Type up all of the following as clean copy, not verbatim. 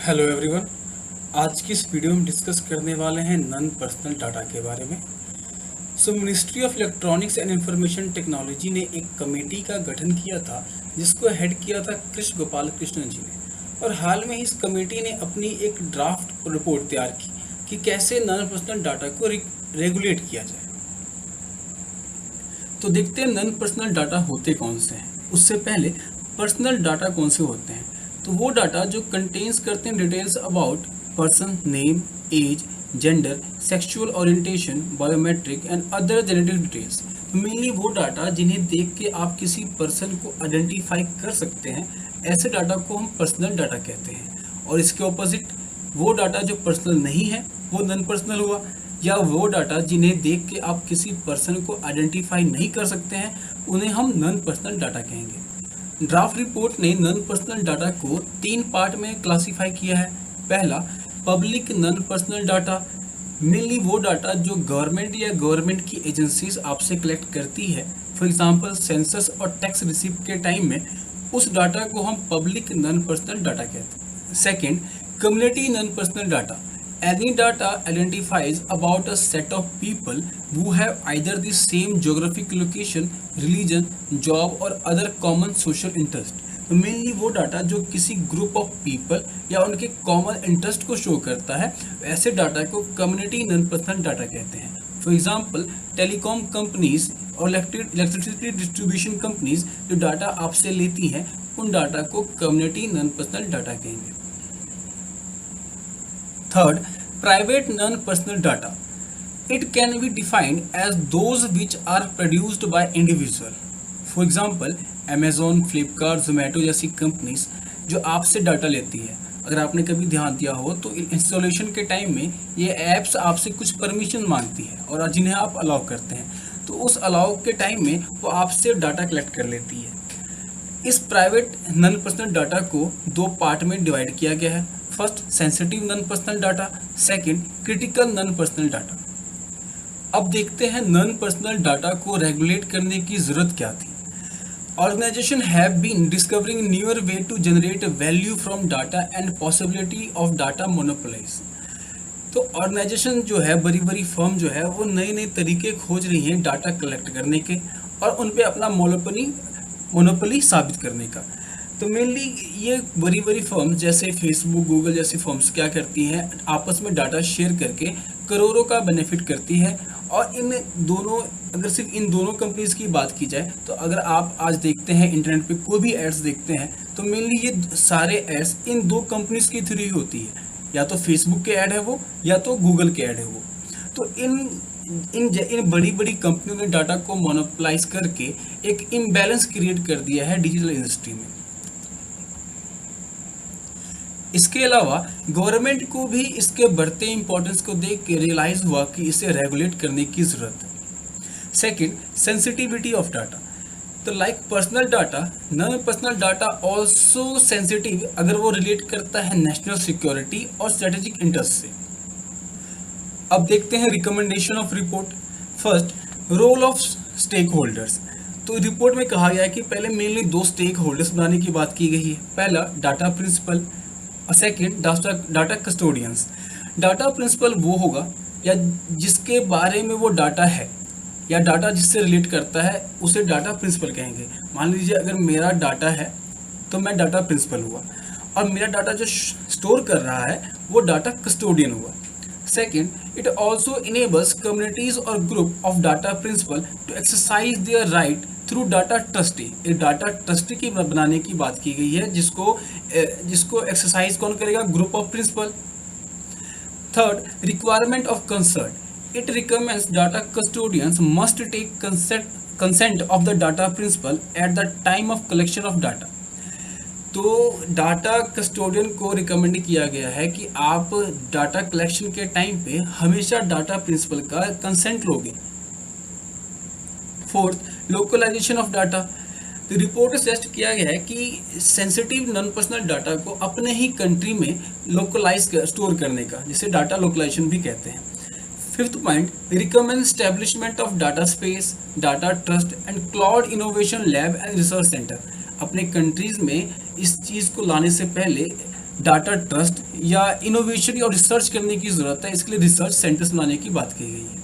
Hello everyone. आज की इस वीडियो में डिस्कस करने वाले हैं नॉन पर्सनल डाटा के बारे में। Ministry of electronics and information technology ने एक कमेटी का गठन किया था जिसको हेड किया था कृष्ण गोपाल कृष्णन जी ने। और हाल में इस कमेटी ने अपनी एक ड्राफ्ट रिपोर्ट तैयार की कि कैसे नॉन पर्सनल डाटा को रेगुलेट किया जाए। तो देखते हैं नॉन पर्सनल डाटा होते कौन से हैं। उससे पहले पर्सनल डाटा कौन से होते हैं, तो वो डाटा जो कंटेन्स करते हैं details about person, name, age, gender, sexual orientation, biometric and other genetic details. तो मेनली वो डाटा जिन्हें देख के आप किसी पर्सन को आइडेंटिफाई कर सकते हैं, ऐसे डाटा को हम पर्सनल डाटा कहते हैं। और इसके ऑपोजिट वो डाटा जो पर्सनल नहीं है वो नॉन पर्सनल हुआ, या वो डाटा जिन्हें देख के आप किसी पर्सन को आइडेंटिफाई नहीं कर सकते हैं उन्हें हम नॉन पर्सनल डाटा कहेंगे। ड्राफ्ट रिपोर्ट ने नॉन पर्सनल डाटा को 3 पार्ट में क्लासिफाई किया है। पहला, public non personal data, mainly वो डाटा जो गवर्नमेंट या गवर्नमेंट की एजेंसीज आपसे कलेक्ट करती है। फॉर एग्जांपल सेंसस और टैक्स रिसीप्ट के टाइम में उस डाटा को हम पब्लिक नॉन पर्सनल डाटा कहते हैं। Second, community non personal data, any data identifies about a set of people who have either the same geographic location, religion, job or other common social interest। तो mainly वो data जो किसी group of people या उनके common interest को show करता है, ऐसे डाटा को कम्युनिटी नॉन पर्सनल डाटा कहते हैं। फॉर एग्जांपल टेलीकॉम कंपनीज और इलेक्ट्रिसिटी डिस्ट्रीब्यूशन कंपनीज जो डाटा आपसे लेती हैं उन डाटा को कम्युनिटी नॉन पर्सनल डाटा कहेंगे। Third, private non-personal data. It can be defined as those which are produced by individual. For example, Amazon, Flipkart, Zomato जैसी companies जो आपसे डाटा लेती है। अगर आपने कभी ध्यान दिया हो तो इंस्टॉलेशन के टाइम में ये ऐप्स आपसे कुछ परमिशन मांगती है और जिन्हें आप अलाउ करते हैं, तो उस अलाउ के टाइम में वो आपसे डाटा कलेक्ट कर लेती है। इस प्राइवेट नॉन पर्सनल डाटा को 2 पार्ट में डिवाइड किया गया है। First, sensitive non personal data, second, critical non personal data. अब देखते हैं नॉन पर्सनल डाटा को रेगुलेट करने की जरूरत क्या थी। Organisation have been discovering newer way to generate value from data and possibility of data monopolise. तो ऑर्गेनाइजेशन जो है, बड़ी बड़ी फर्म जो है, वो नए नए तरीके खोज रही हैं डाटा कलेक्ट करने के और उन पे अपना मोनोपोली साबित करने का। तो मेनली ये बड़ी बड़ी फर्म्स जैसे फेसबुक, गूगल जैसी फर्म्स क्या करती हैं, आपस में डाटा शेयर करके करोड़ों का बेनिफिट करती है। और इन दोनों, अगर सिर्फ इन दोनों कंपनीज की बात की जाए तो अगर आप आज देखते हैं इंटरनेट पे कोई भी एड्स देखते हैं तो मेनली ये सारे एड्स इन 2 कंपनीज की थ्रू ही होती है, या तो फेसबुक के ऐड है वो या तो गूगल के ऐड है वो। तो इन बड़ी बड़ी कंपनियों ने डाटा को मोनोपोलाइज करके एक इम्बैलेंस क्रिएट कर दिया है डिजिटल इंडस्ट्री में। इसके अलावा गवर्नमेंट को भी इसके बढ़ते इंपॉर्टेंस को देख के रियलाइज हुआ कि इसे रेगुलेट करने की जरूरत है। Second, sensitivity of data. तो like personal data, non personal data also sensitive अगर वो रिलेट करता है नेशनल सिक्योरिटी और स्ट्रेटेजिक इंटरेस्ट से। अब देखते हैं recommendation of report. First, role of stakeholders. तो रिपोर्ट में कहा गया है कि पहले मेनली 2 स्टेक होल्डर्स बनाने की बात की गई है। पहला, डाटा प्रिंसिपल और second, data custodians. Data principal वो होगा या जिसके बारे में वो डाटा है या डाटा जिससे रिलेट करता है उसे डाटा प्रिंसिपल कहेंगे। मान लीजिए अगर मेरा डाटा है तो मैं डाटा प्रिंसिपल हुआ, और मेरा डाटा जो स्टोर कर रहा है वो डाटा कस्टोडियन हुआ। Second, it also enables communities or group of data principal to exercise their right through data trustee। एक डाटा ट्रस्टी की बनाने की बात की गई है जिसको एक्सरसाइज कौन करेगा? Group of principal. Third, requirement of consent. It recommends data custodians must take consent of the data principal at the time of collection of data. तो डाटा कस्टोडियन को रिकमेंड किया गया है कि आप डाटा कलेक्शन के टाइम पे हमेशा डाटा प्रिंसिपल का कंसेंट लोगे। Fourth, localisation of data. तो रिपोर्ट सजेस्ट किया गया है कि सेंसिटिव नॉन पर्सनल डाटा को अपने ही कंट्री में लोकलाइज स्टोर करने का, जिसे डाटा लोकलाइजेशन भी कहते हैं। Fifth point, recommend establishment of data space, data trust and cloud innovation lab and research centre. अपने कंट्रीज में इस चीज़ को लाने से पहले डाटा ट्रस्ट या इनोवेशन और रिसर्च करने की ज़रूरत है, इसके लिए रिसर्च सेंटर्स बनाने की बात की गई है।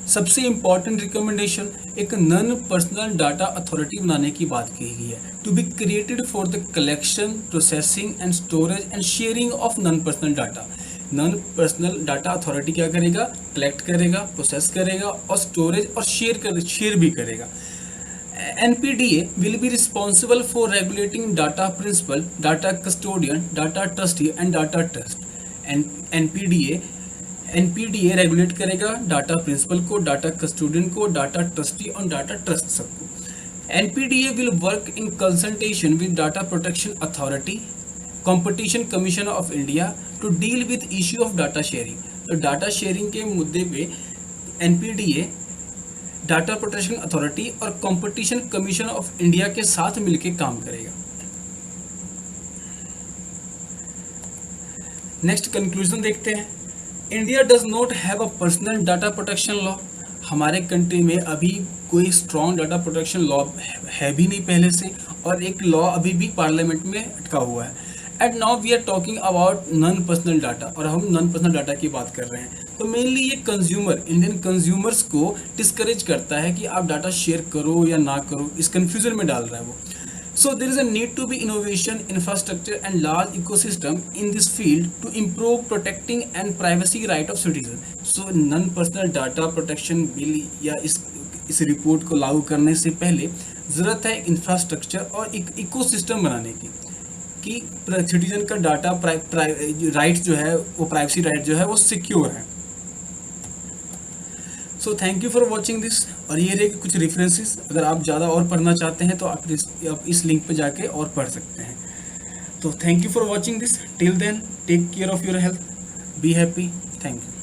सबसे इम्पॉर्टेंट रिकमेंडेशन, एक नॉन पर्सनल डाटा अथॉरिटी बनाने की बात की गई है, to be created for the collection, processing and storage and sharing of non personal data. Non personal data authority क्या करेगा? कलेक्ट करेगा, प्रोसेस करेगा और स्टोरेज और शेयर भी करेगा। NPDA will be responsible for regulating data principal, data custodian, data trustee and data trust. NPDA regulate करेगा data principal को, डाटा कस्टोडियन को, डाटा ट्रस्टी और डाटा ट्रस्ट सबको। NPDA will work in consultation with Data Protection Authority, Competition Commission of India to deal with issue of data sharing। तो data sharing के मुद्दे पे NPDA, data protection authority और competition commission of India के साथ मिलकर काम करेगा। नेक्स्ट कंक्लूजन देखते हैं। India does not have a personal data protection law. हमारे कंट्री में अभी कोई स्ट्रॉन्ग डाटा प्रोटेक्शन लॉ है भी नहीं पहले से, और एक लॉ अभी भी पार्लियामेंट में अटका हुआ है। And now we are talking about non personal data, और हम नॉन पर्सनल डाटा की बात कर रहे हैं। तो मेनली ये इंडियन कंज्यूमर्स को डिस्करेज करता है कि आप डाटा शेयर करो या ना करो, इस कन्फ्यूजन में डाल रहा है वो। So there is a need to be innovation, infrastructure and large ecosystem in this field to improve protecting and privacy right of citizen. So non-personal data protection bill या इस रिपोर्ट को लागू करने से पहले ज़रूरत है इंफ्रास्ट्रक्चर और एक इकोसिस्टम बनाने की, कि सिटीजन का डाटा राइट जो है वो, प्राइवेसी राइट जो है वो सिक्योर है। So thank you for watching this. और ये रहे कुछ रेफरेंसेस, अगर आप ज़्यादा और पढ़ना चाहते हैं तो आप इस लिंक पे जाके और पढ़ सकते हैं। तो thank you for watching this. Till then take care of your health, be happy, thank you.